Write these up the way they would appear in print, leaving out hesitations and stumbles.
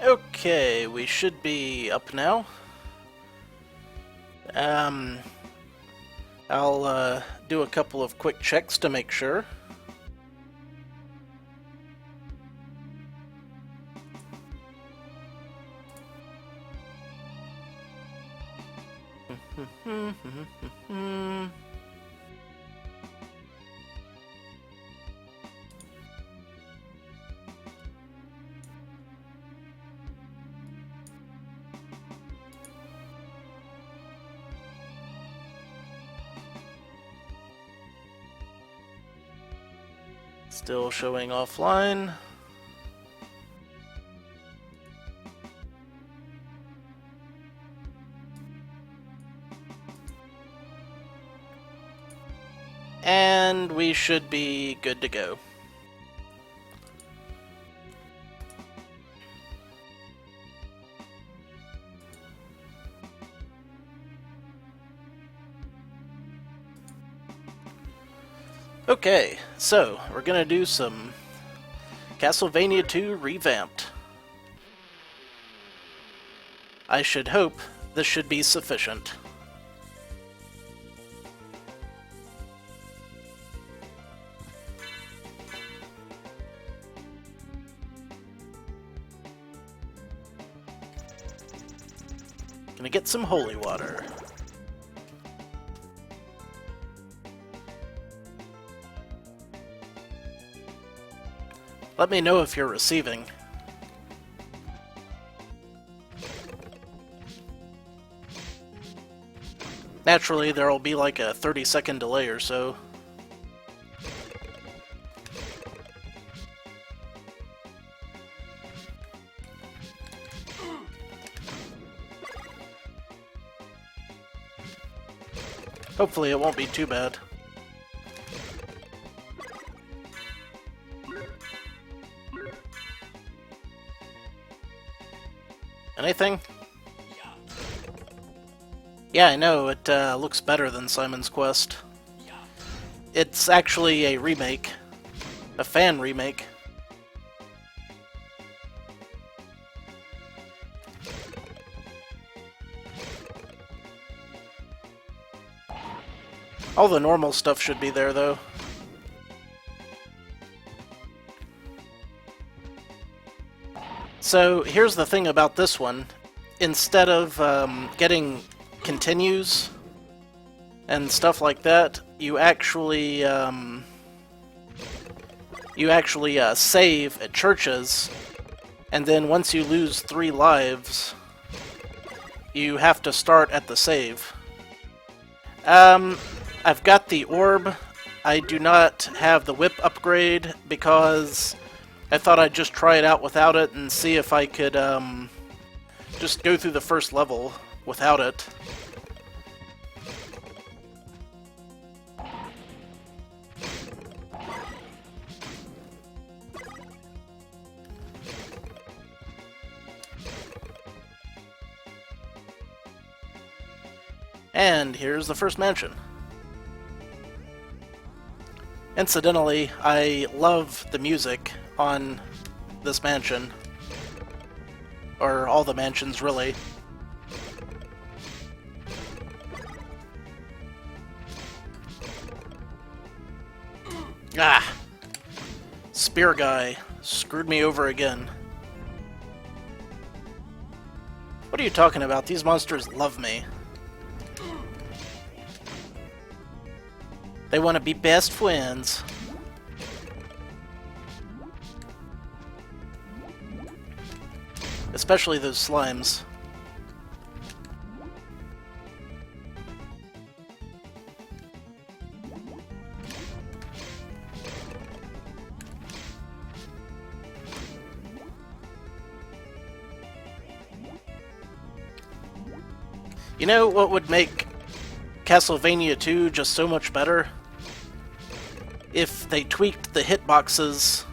Okay, we should be up now. I'll do a couple of quick checks to make sure. Still showing offline. And we should be good to go. Okay, so we're gonna do some Castlevania 2 Revamped. I should hope this should be sufficient. Gonna get some holy water. Let me know if you're receiving. Naturally, there'll be like a 30-second delay or so. Hopefully it won't be too bad. Anything? Yeah, I know, it looks better than Simon's Quest. It's actually a remake. A fan remake. All the normal stuff should be there, though. So, here's the thing about this one. Instead of getting continues and stuff like that, you actually save at churches, and then once you lose 3 lives, you have to start at the save. I've got the orb. I do not have the whip upgrade because I thought I'd just try it out without it and see if I could just go through the first level without it. And here's the first mansion. Incidentally, I love the music on this mansion. Or all the mansions, really. Ah! Spear guy screwed me over again. What are you talking about? These monsters love me. They want to be best friends. Especially those slimes. You know what would make Castlevania 2 just so much better? If they tweaked the hitboxes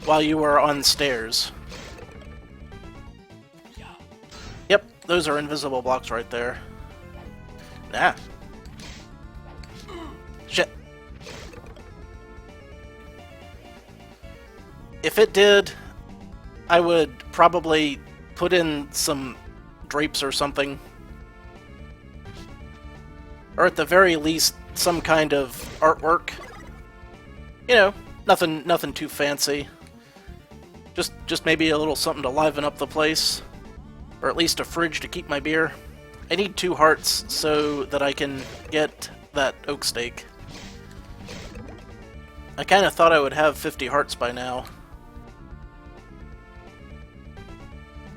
while you were on stairs. Yep, those are invisible blocks right there. Nah. Shit. If it did, I would probably put in some drapes or something. Or at the very least, some kind of artwork. You know, nothing too fancy. Just maybe a little something to liven up the place. Or at least a fridge to keep my beer. I need 2 hearts so that I can get that oak steak. I kind of thought I would have 50 hearts by now.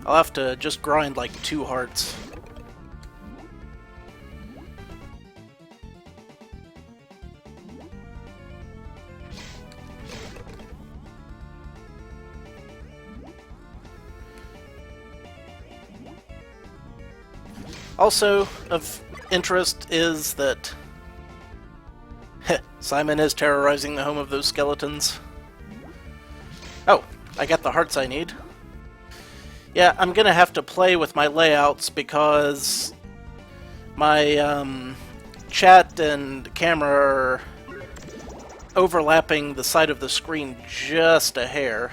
I'll have to just grind like 2 hearts. Also of interest is that Simon is terrorizing the home of those skeletons. Oh, I got the hearts I need. Yeah, I'm gonna have to play with my layouts because my chat and camera are overlapping the side of the screen just a hair,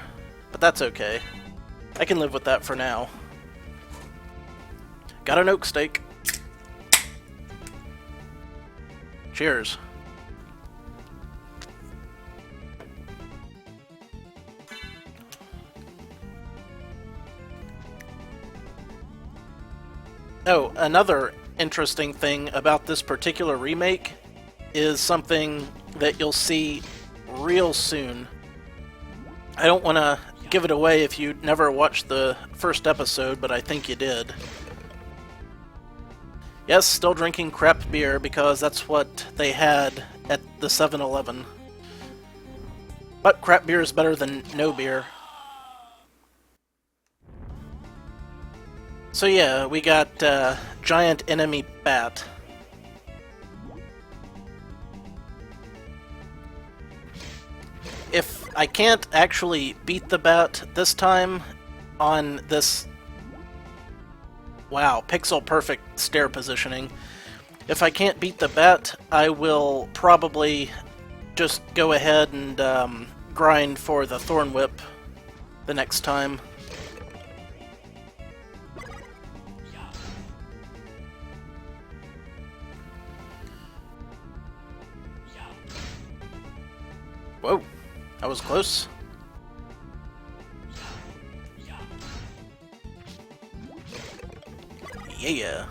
but that's okay. I can live with that for now. Got an oak steak. Cheers. Oh, another interesting thing about this particular remake is something that you'll see real soon. I don't want to give it away if you never watched the first episode, but I think you did. Yes, still drinking crap beer because that's what they had at the 7-Eleven. But crap beer is better than no beer. So yeah, we got giant enemy bat. If I can't actually beat the bat this time on this... Wow, pixel perfect stair positioning. If I can't beat the bat, I will probably just go ahead and grind for the Thorn Whip the next time. Whoa, that was close. Yeah.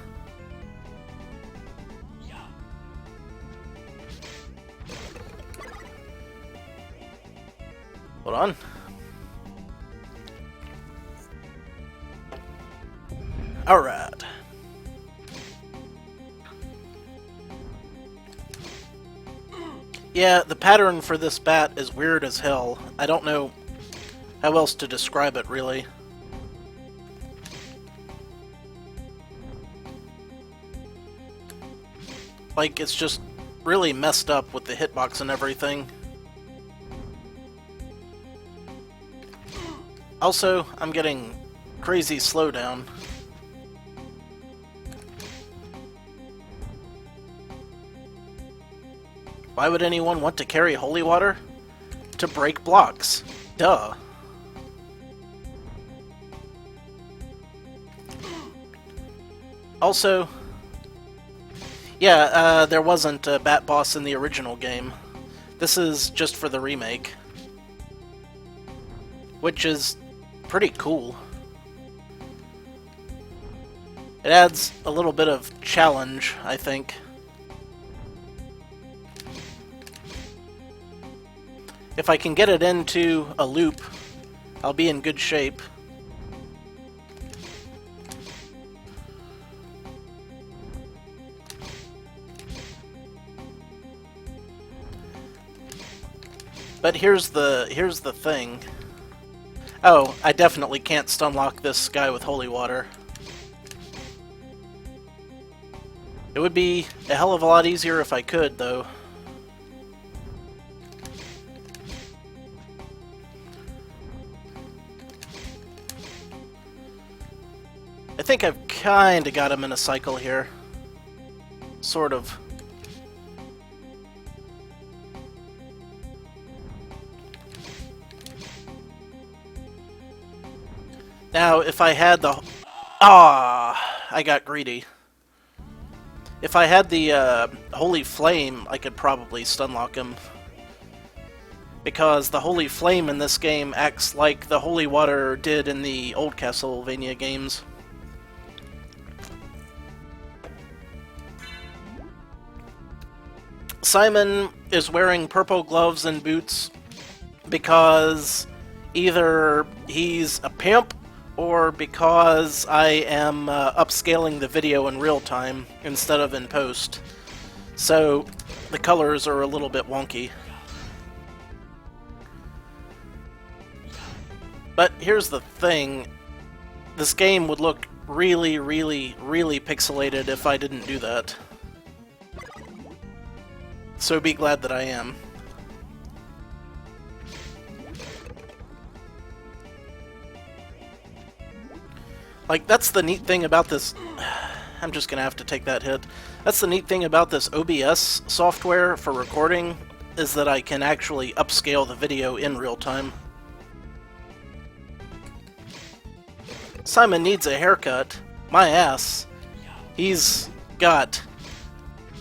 Hold on. All right. Yeah, the pattern for this bat is weird as hell. I don't know how else to describe it, really. Like, it's just really messed up with the hitbox and everything. Also, I'm getting crazy slowdown. Why would anyone want to carry holy water? To break blocks. Duh. Also, yeah, there wasn't a bat boss in the original game. This is just for the remake. Which is pretty cool. It adds a little bit of challenge, I think. If I can get it into a loop, I'll be in good shape. But here's the thing. Oh, I definitely can't stunlock this guy with holy water. It would be a hell of a lot easier if I could, though. I think I've kinda got him in a cycle here. Sort of. Now, if I had the... Ah, I got greedy. If I had the Holy Flame, I could probably stunlock him. Because the Holy Flame in this game acts like the Holy Water did in the old Castlevania games. Simon is wearing purple gloves and boots because either he's a pimp or because I am upscaling the video in real time instead of in post. So the colors are a little bit wonky. But here's the thing, this game would look really, really, really pixelated if I didn't do that. So be glad that I am. Like, that's the neat thing about this... I'm just gonna have to take that hit. That's the neat thing about this OBS software for recording, is that I can actually upscale the video in real time. Simon needs a haircut. My ass. He's got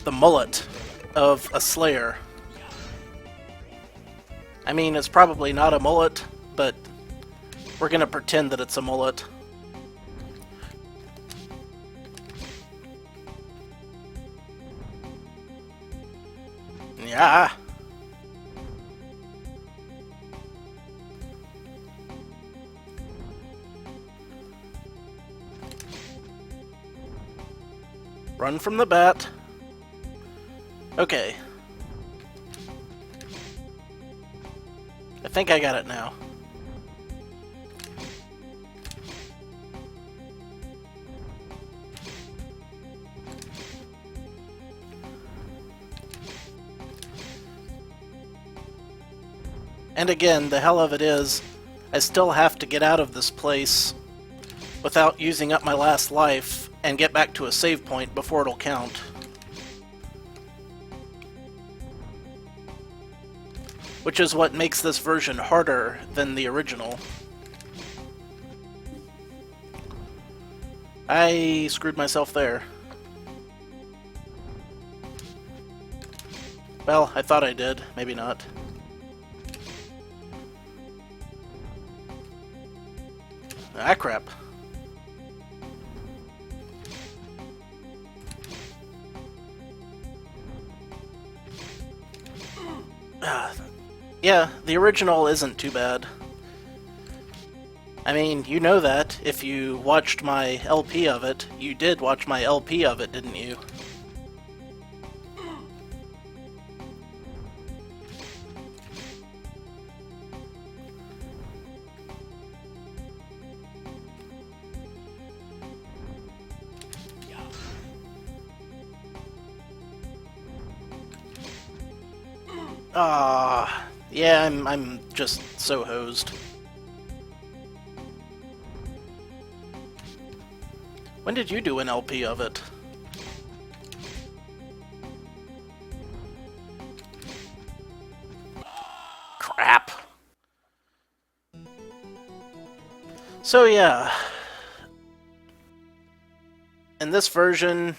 the mullet of a slayer. I mean, it's probably not a mullet, but we're gonna pretend that it's a mullet. Yeah. Run from the bat. Okay. I think I got it now. And again, the hell of it is, I still have to get out of this place without using up my last life and get back to a save point before it'll count. Which is what makes this version harder than the original. I screwed myself there. Well, I thought I did. Maybe not. Ah, crap. Yeah, the original isn't too bad. I mean, you know that. If you watched my LP of it. You did watch my LP of it, didn't you? Yeah, I'm just so hosed. When did you do an LP of it? Crap. So yeah. In this version,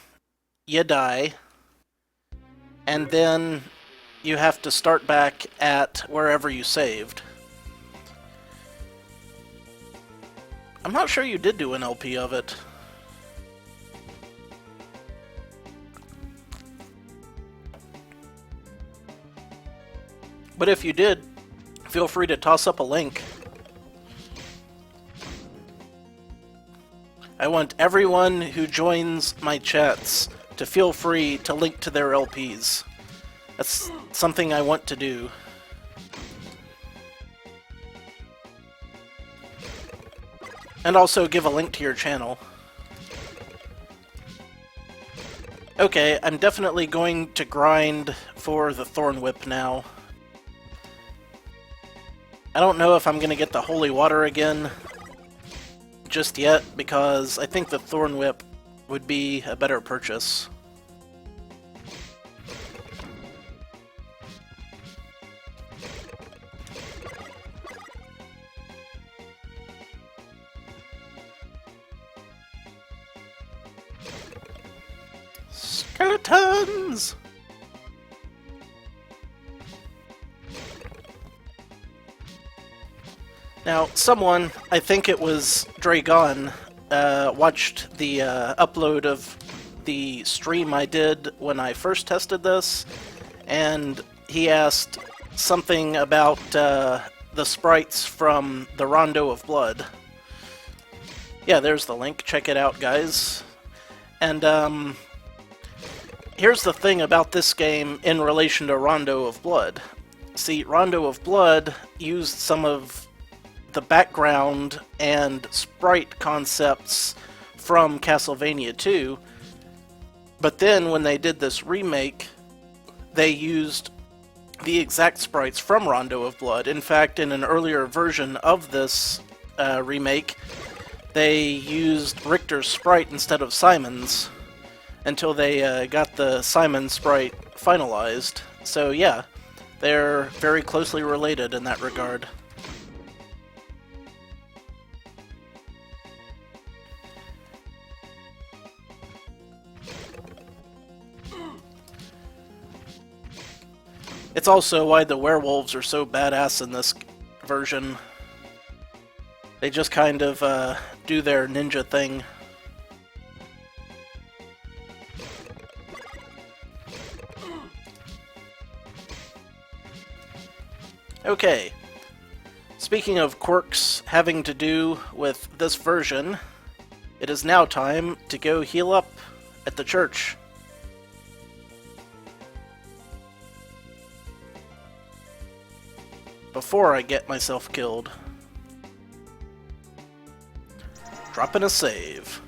you die. And then you have to start back at wherever you saved. I'm not sure you did do an LP of it. But if you did, feel free to toss up a link. I want everyone who joins my chats to feel free to link to their LPs. That's something I want to do. And also give a link to your channel. Okay, I'm definitely going to grind for the Thorn Whip now. I don't know if I'm going to get the Holy Water again just yet, because I think the Thorn Whip would be a better purchase. skeletons! Now, someone, I think it was Dragon, watched the upload of the stream I did when I first tested this, and he asked something about the sprites from the Rondo of Blood. Yeah, there's the link. Check it out, guys. And here's the thing about this game in relation to Rondo of Blood. See, Rondo of Blood used some of the background and sprite concepts from Castlevania 2, but then when they did this remake, they used the exact sprites from Rondo of Blood. In fact, in an earlier version of this remake, they used Richter's sprite instead of Simon's until they got the Simon sprite finalized. So yeah, they're very closely related in that regard. It's also why the werewolves are so badass in this version. They just kind of do their ninja thing. Okay. Speaking of quirks having to do with this version, it is now time to go heal up at the church. Before I get myself killed. Drop in a save.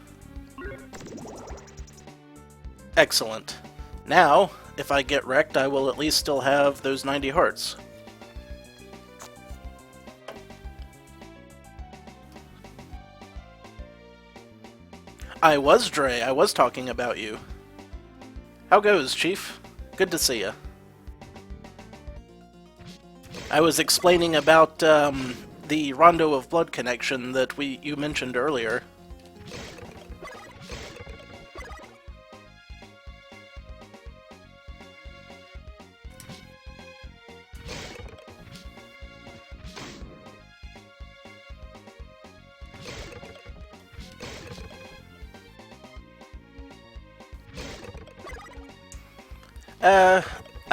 Excellent. Now, if I get wrecked, I will at least still have those 90 hearts. I was Dre, I was talking about you. How goes, Chief? Good to see ya. I was explaining about the Rondo of Blood connection that you mentioned earlier.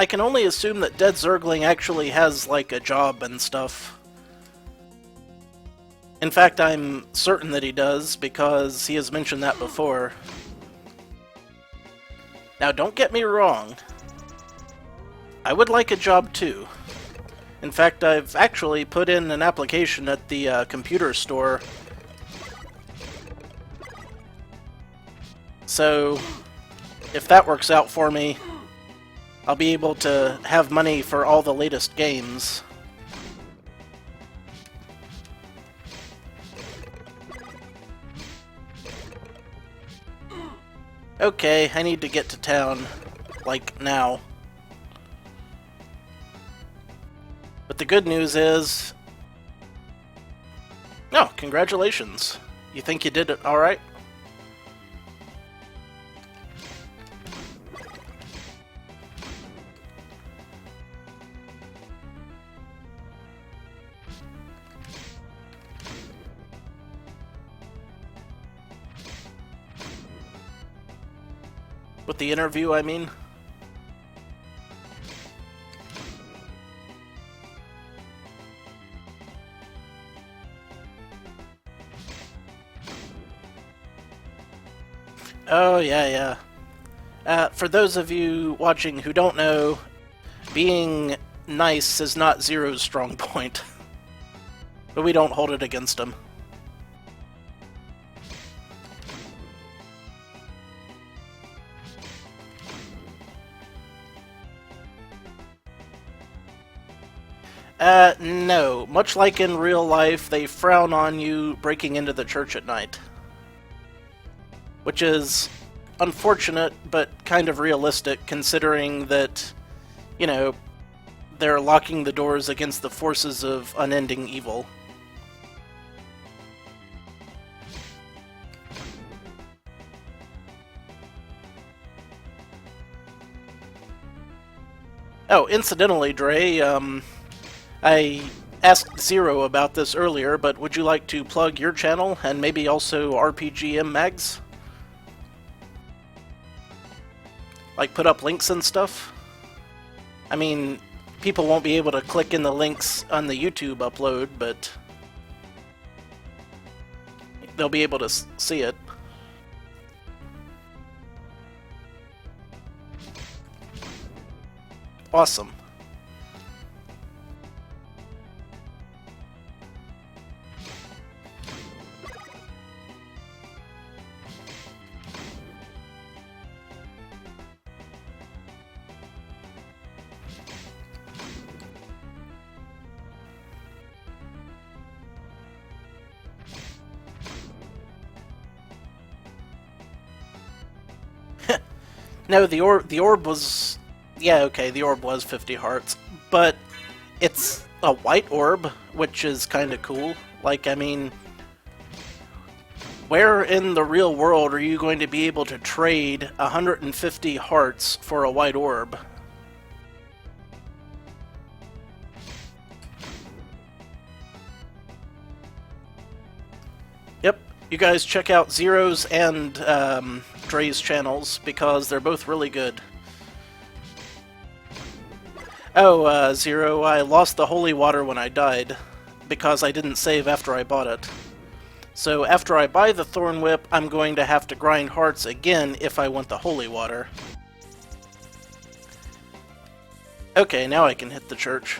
I can only assume that Dead Zergling actually has, like, a job and stuff. In fact, I'm certain that he does, because he has mentioned that before. Now, don't get me wrong. I would like a job, too. In fact, I've actually put in an application at the computer store. So, if that works out for me, I'll be able to have money for all the latest games. Okay, I need to get to town, like, now. But the good news is... Oh, congratulations. You think you did it alright? With the interview, I mean? Oh, yeah. For those of you watching who don't know, being nice is not Zero's strong point. But we don't hold it against him. No. Much like in real life, they frown on you breaking into the church at night. Which is unfortunate, but kind of realistic, considering that, you know, they're locking the doors against the forces of unending evil. Oh, incidentally, Dre, I asked Zero about this earlier, but would you like to plug your channel and maybe also RPGM Mags? Like put up links and stuff? I mean, people won't be able to click in the links on the YouTube upload, but they'll be able to see it. Awesome. No, the orb was... Yeah, okay, the orb was 50 hearts, but it's a white orb, which is kind of cool. Like, I mean, where in the real world are you going to be able to trade 150 hearts for a white orb? Yep, you guys check out Zero's and Dre's channels, because they're both really good. Oh, Zero, I lost the holy water when I died, because I didn't save after I bought it. So after I buy the Thorn Whip, I'm going to have to grind hearts again if I want the holy water. Okay, now I can hit the church.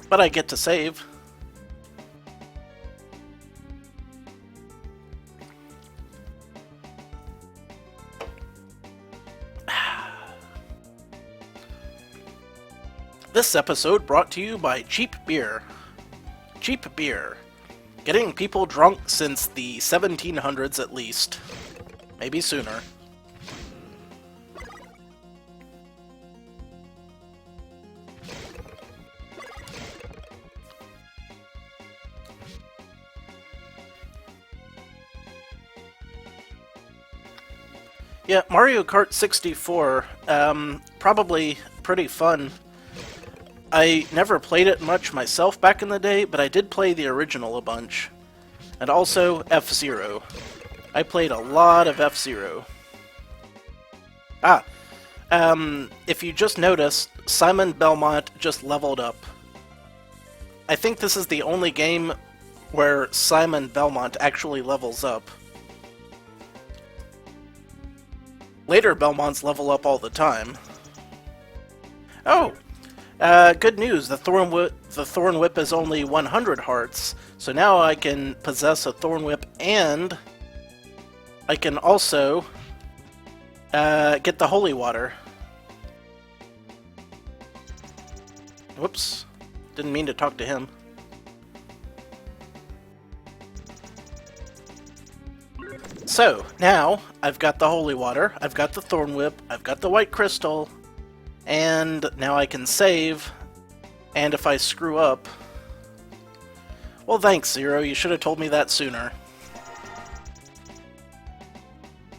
But I get to save. This episode brought to you by Cheap Beer. Cheap beer. Getting people drunk since the 1700s at least. Maybe sooner. Yeah, Mario Kart 64, probably pretty fun. I never played it much myself back in the day, but I did play the original a bunch. And also F-Zero. I played a lot of F-Zero. If you just noticed, Simon Belmont just leveled up. I think this is the only game where Simon Belmont actually levels up. Later Belmonts level up all the time. Oh! Good news, the Thorn Whip is only 100 hearts, so now I can possess a Thorn Whip, and I can also get the Holy Water. Whoops, didn't mean to talk to him. So, now, I've got the Holy Water, I've got the Thorn Whip, I've got the White Crystal, and now I can save, and if I screw up... Well, thanks, Zero, you should have told me that sooner.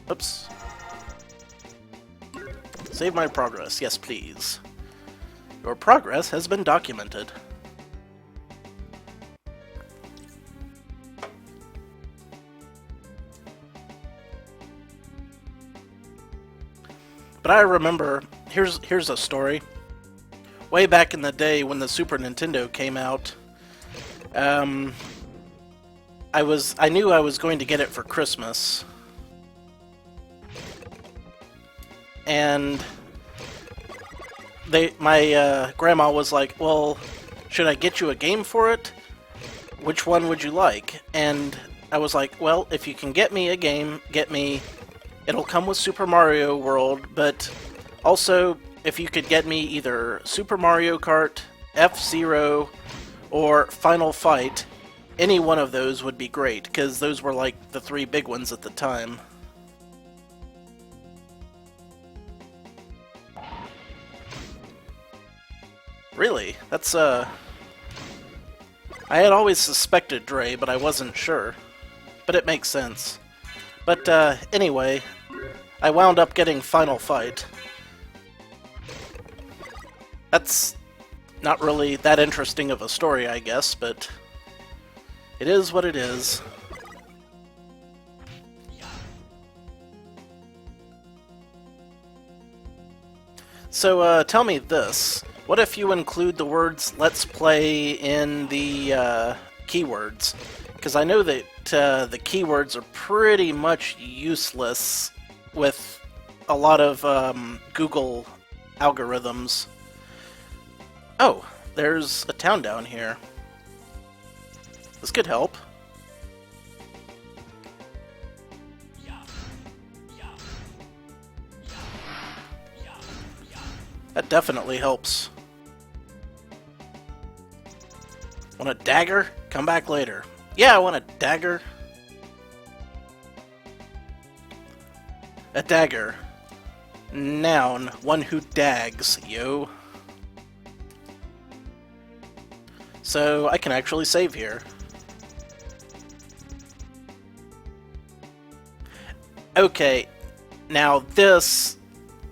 Oops. Save my progress, yes please. Your progress has been documented. But I remember, here's a story. Way back in the day when the Super Nintendo came out, I knew I was going to get it for Christmas. And my grandma was like, well, should I get you a game for it? Which one would you like? And I was like, well, if you can get me a game, get me... It'll come with Super Mario World, but also, if you could get me either Super Mario Kart, F-Zero, or Final Fight, any one of those would be great, because those were like the three big ones at the time. Really? That's, I had always suspected Dre, but I wasn't sure. But it makes sense. But anyway, I wound up getting Final Fight. That's not really that interesting of a story, I guess, but it is what it is. So tell me this. What if you include the words "Let's Play" in the keywords? Because I know that the keywords are pretty much useless with a lot of Google algorithms. Oh, there's a town down here. This could help. That definitely helps. Want a dagger? Come back later. Yeah, I want a dagger. A dagger. Noun, one who dags, yo. So I can actually save here. Okay, now this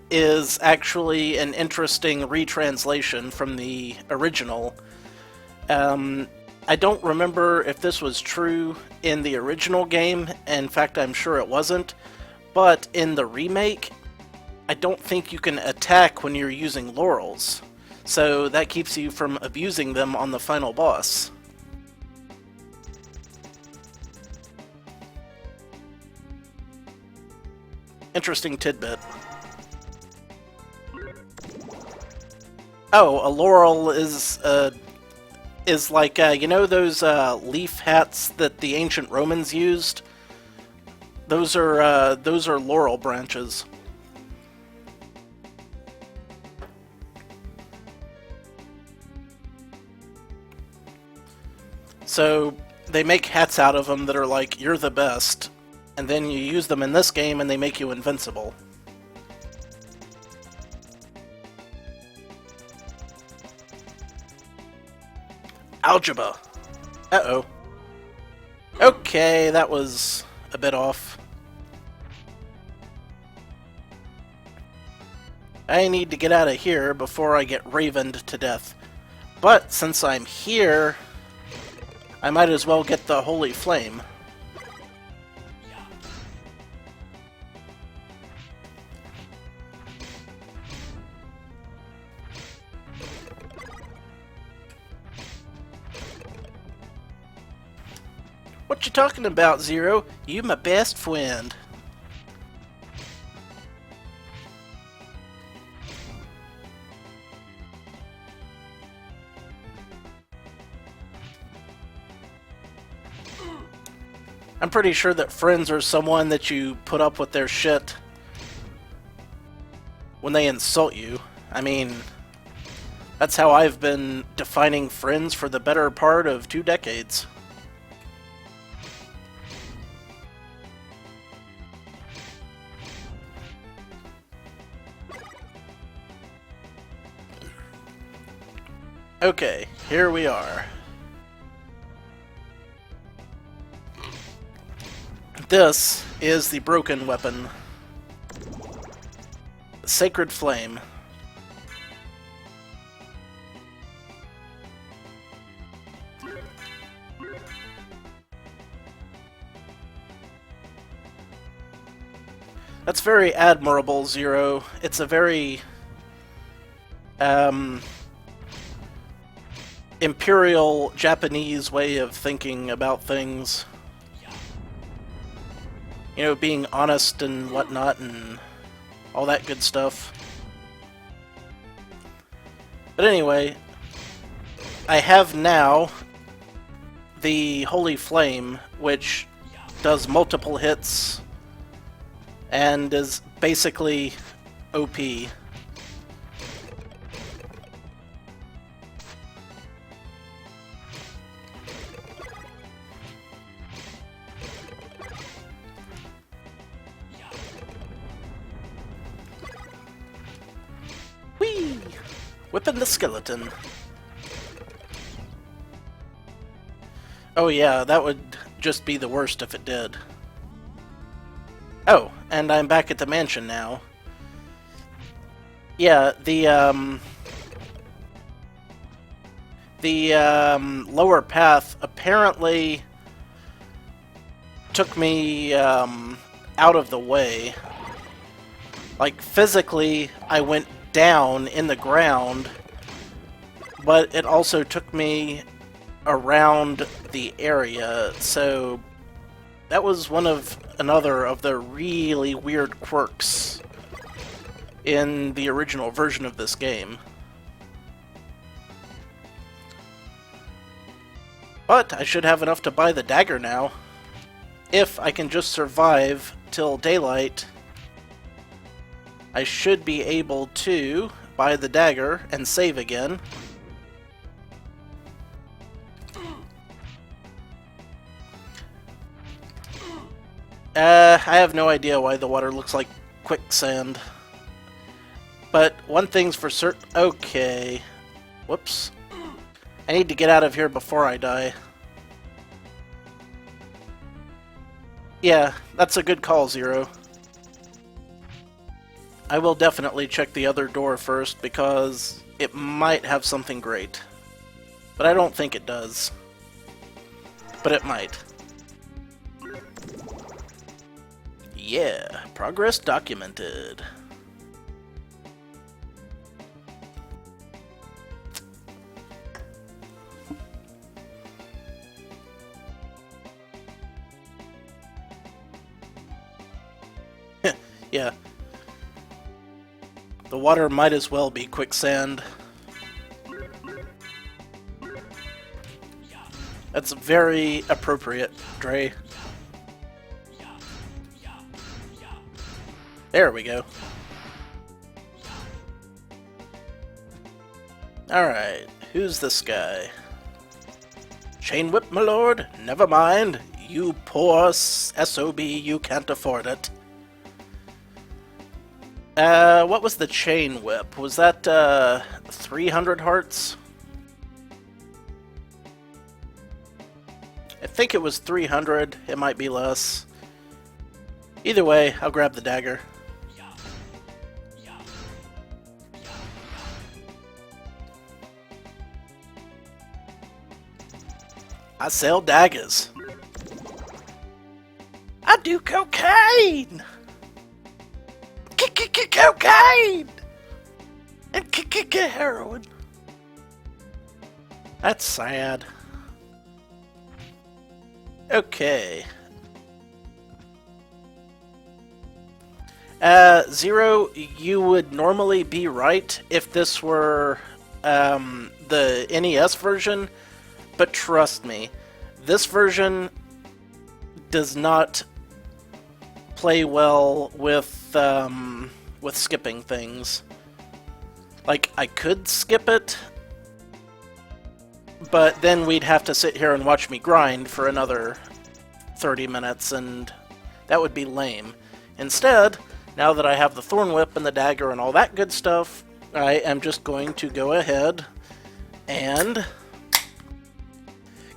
is actually an interesting retranslation from the original. I don't remember if this was true in the original game. In fact, I'm sure it wasn't. But in the remake, I don't think you can attack when you're using laurels. So that keeps you from abusing them on the final boss. Interesting tidbit. Oh, a laurel is like you know those leaf hats that the ancient Romans used? Those are laurel branches. So they make hats out of them that are like, you're the best, and then you use them in this game and they make you invincible. Algebra. Uh-oh. Okay, that was a bit off. I need to get out of here before I get ravened to death. But since I'm here, I might as well get the Holy Flame. What you talking about, Zero? You my best friend. I'm pretty sure that friends are someone that you put up with their shit when they insult you. I mean, that's how I've been defining friends for the better part of 2 decades. Okay, here we are. This is the broken weapon. Sacred Flame. That's very admirable, Zero. It's a very imperial Japanese way of thinking about things. You know, being honest and whatnot and all that good stuff. But anyway, I have now the Holy Flame, which does multiple hits and is basically OP. Whee! Whipping the skeleton. Oh yeah, that would just be the worst if it did. Oh, and I'm back at the mansion now. Yeah, the lower path apparently took me out of the way. Like, physically, I went down in the ground, but it also took me around the area, so that was another of the really weird quirks in the original version of this game. But I should have enough to buy the dagger now. If I can just survive till daylight, I should be able to buy the dagger and save again. I have no idea why the water looks like quicksand. But one thing's for certain... Okay. Whoops. I need to get out of here before I die. Yeah, that's a good call, Zero. I will definitely check the other door first, because it might have something great. But I don't think it does. But it might. Yeah, progress documented. Yeah. The water might as well be quicksand. That's very appropriate, Dre. There we go. Alright, who's this guy? Chain whip, my lord? Never mind. You poor SOB, you can't afford it. What was the chain whip? Was that, 300 hearts? I think it was 300. It might be less. Either way, I'll grab the dagger. I sell daggers. I do cocaine! Cocaine! And heroin. That's sad. Okay. Zero, you would normally be right if this were the NES version, but trust me, this version does not play well with skipping things. Like, I could skip it, but then we'd have to sit here and watch me grind for another 30 minutes, and that would be lame. Instead, now that I have the Thorn Whip and the dagger and all that good stuff, I am just going to go ahead and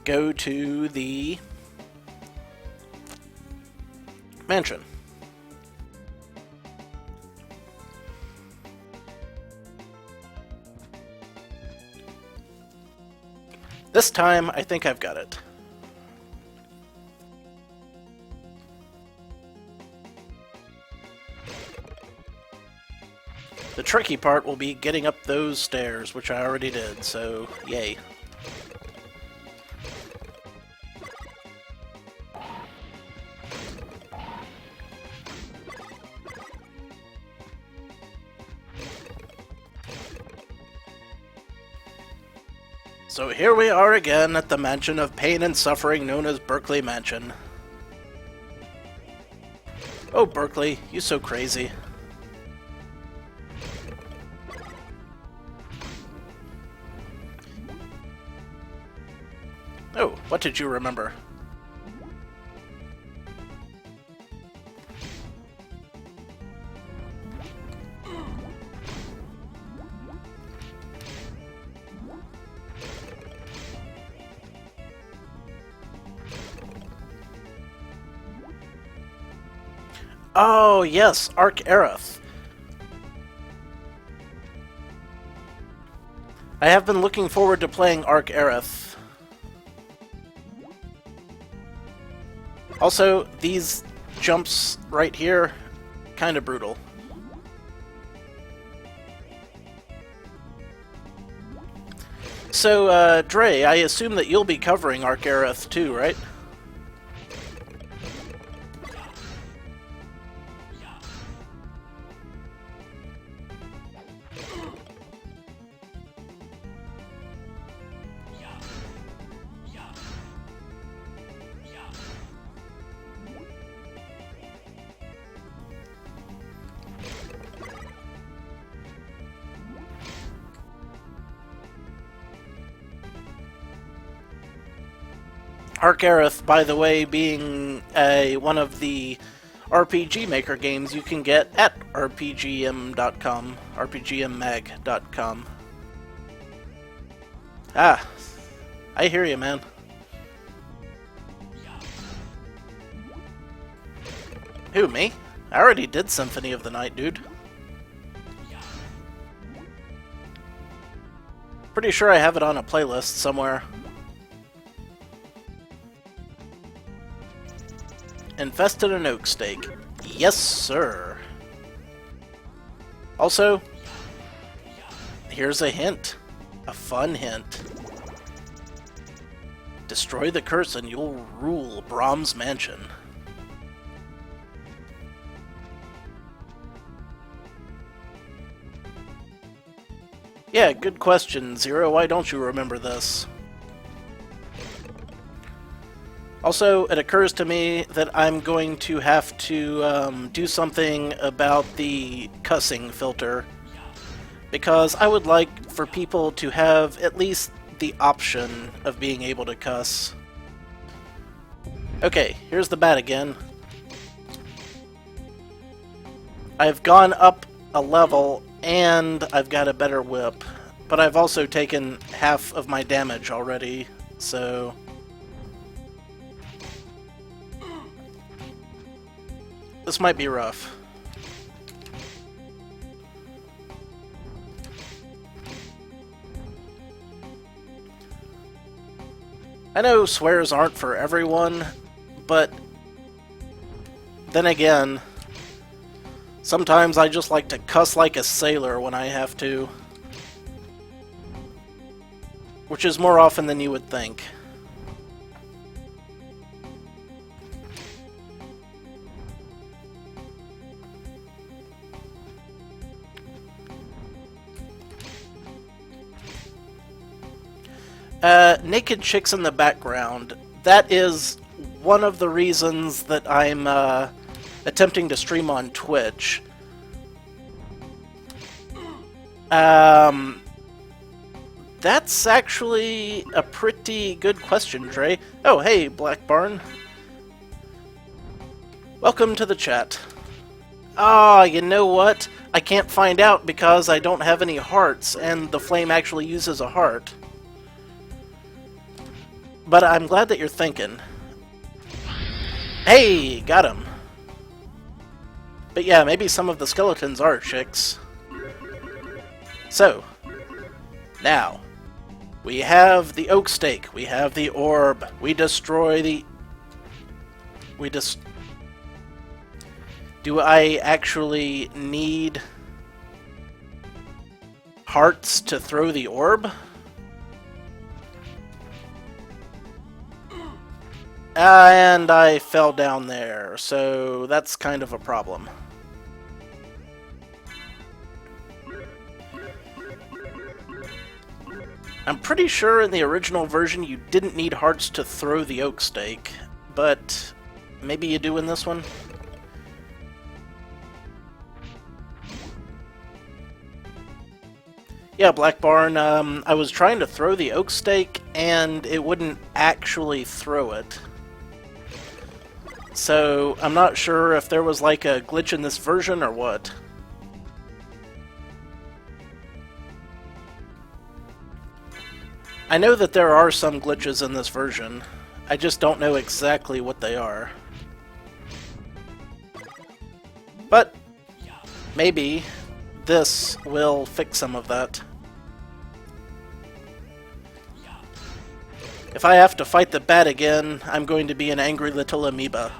go to the mansion. This time, I think I've got it. The tricky part will be getting up those stairs, which I already did, so yay. So here we are again at the mansion of pain and suffering known as Berkeley Mansion. Oh, Berkeley, you so crazy. Oh, what did you remember? Oh, yes, Arc Aerith. I have been looking forward to playing Arc Aerith. Also, these jumps right here, kind of brutal. So, Dre, I assume that you'll be covering Arc Aerith too, right? Arc Aerith, by the way, being one of the RPG Maker games you can get at rpgm.com, rpgmmag.com. Ah, I hear you, man. Who, me? I already did Symphony of the Night, dude. Pretty sure I have it on a playlist somewhere. Infested an oak stake. Yes, sir. Also, here's a hint. A fun hint. Destroy the curse and you'll rule Brahm's mansion. Yeah, good question, Zero. Why don't you remember this? Also, it occurs to me that I'm going to have to do something about the cussing filter, because I would like for people to have at least the option of being able to cuss. Okay, here's the bat again. I've gone up a level, and I've got a better whip, but I've also taken half of my damage already, so... this might be rough. I know swears aren't for everyone, but then again, sometimes I just like to cuss like a sailor when I have to. Which is more often than you would think. Naked chicks in the background. That is one of the reasons that I'm attempting to stream on Twitch. That's actually a pretty good question, Dre. Oh, hey, Black Barn. Welcome to the chat. Ah, you know what? I can't find out because I don't have any hearts, and the flame actually uses a heart. But I'm glad that you're thinking. Hey, got him. But yeah, maybe some of the skeletons are chicks. So, now, we have the oak stake, we have the orb, we destroy the... Do I actually need hearts to throw the orb? And I fell down there, so that's kind of a problem. I'm pretty sure in the original version you didn't need hearts to throw the oak stake, but maybe you do in this one? Yeah, Black Barn, I was trying to throw the oak stake, and it wouldn't actually throw it. So, I'm not sure if there was like a glitch in this version or what. I know that there are some glitches in this version. I just don't know exactly what they are. But maybe this will fix some of that. If I have to fight the bat again, I'm going to be an angry little amoeba.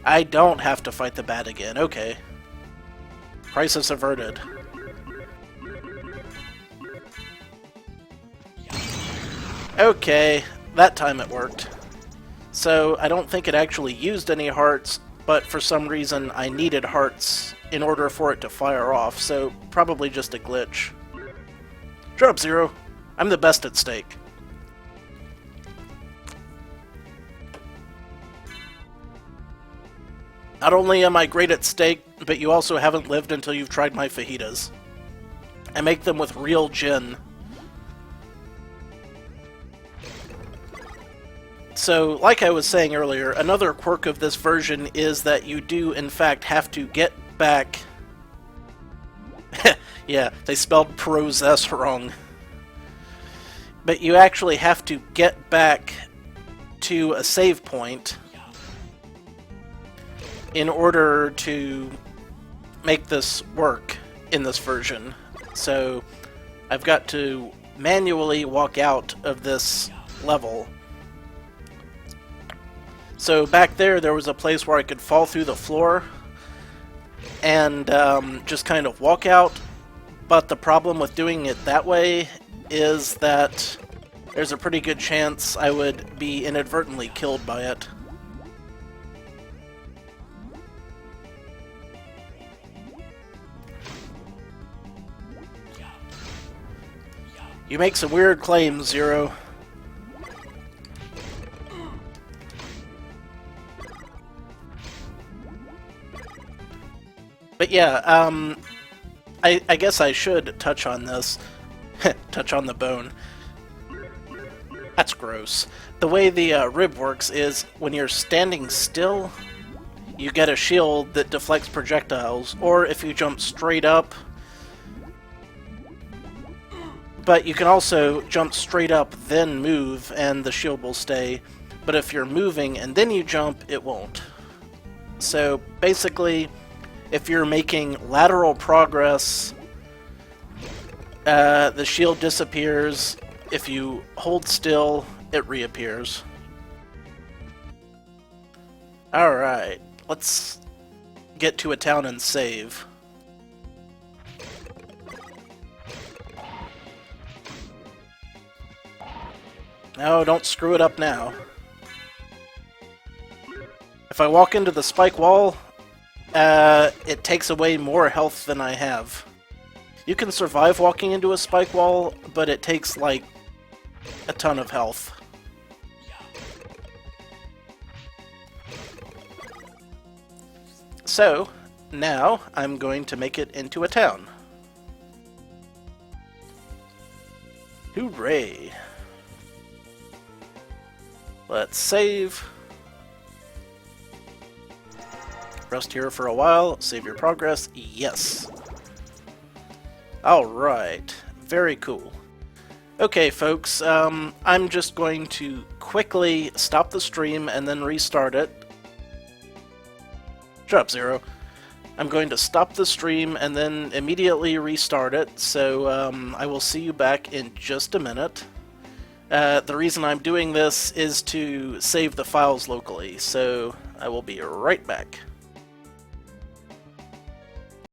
I don't have to fight the bat again, okay. Crisis averted. Okay, that time it worked. So, I don't think it actually used any hearts, but for some reason I needed hearts in order for it to fire off, so probably just a glitch. Shut up, Zero. I'm the best at steak. Not only am I great at steak, but you also haven't lived until you've tried my fajitas. I make them with real gin. So, like I was saying earlier, another quirk of this version is that you do, in fact, have to get back... Yeah, they spelled process wrong. But you actually have to get back to a save point in order to make this work in this version. So I've got to manually walk out of this level. So back there was a place where I could fall through the floor and just kind of walk out. But the problem with doing it that way is that there's a pretty good chance I would be inadvertently killed by it. You make some weird claims, Zero. But yeah, I guess I should touch on this. Touch on the bone. That's gross. The way the rib works is when you're standing still, you get a shield that deflects projectiles, or if you jump straight up. But you can also jump straight up, then move, and the shield will stay. But if you're moving and then you jump, it won't. So basically, if you're making lateral progress, the shield disappears. If you hold still, it reappears. Alright, let's get to a town and save. No, don't screw it up now. If I walk into the spike wall, it takes away more health than I have. You can survive walking into a spike wall, but it takes, like, a ton of health. So, now I'm going to make it into a town. Hooray! Let's save. Rest here for a while. Save your progress. Yes. Alright. Very cool. Okay, folks. I'm just going to quickly stop the stream and then restart it. Shut up, Zero. I'm going to stop the stream and then immediately restart it. So I will see you back in just a minute. The reason I'm doing this is to save the files locally, so I will be right back.